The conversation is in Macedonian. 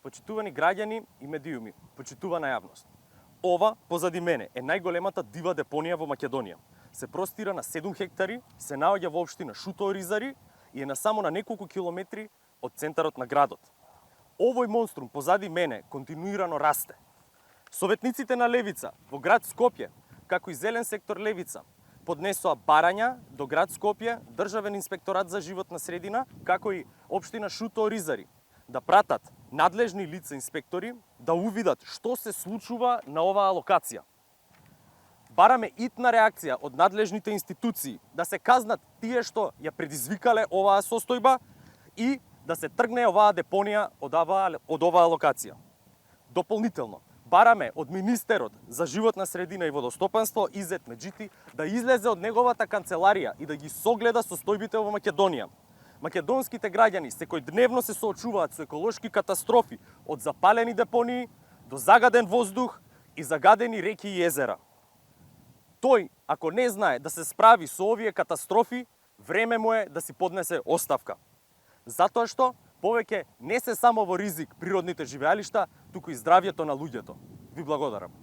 Почитувани граѓани и медиуми, почитувана јавност. Ова, позади мене, е најголемата дива депонија во Македонија. Се простира на 7 хектари, се наоѓа во општина Шуто Оризари и е на само на неколку километри од центарот на градот. Овој монструм позади мене континуирано расте. Советниците на Левица во град Скопје, како и Зелен сектор Левица, поднесоа барања до град Скопје, Државен инспекторат за животна средина, како и општина Шуто Оризари, да пратат надлежни лица инспектори да увидат што се случува на оваа локација. Бараме итна реакција од надлежните институции да се казнат тие што ја предизвикале оваа состојба и да се тргне оваа депонија од оваа локација. Дополнително, бараме од министерот за животна средина и водостопанство Изет Меджити да излезе од неговата канцеларија и да ги согледа состојбите во Македонија. Македонските граѓани секојдневно се соочуваат со еколошки катастрофи, од запалени депонии до загаден воздух и загадени реки и езера. Тој, ако не знае да се справи со овие катастрофи, време му е да си поднесе оставка. Затоа што повеќе не се само во ризик природните живеалишта, туку и здравјето на луѓето. Ви благодарам.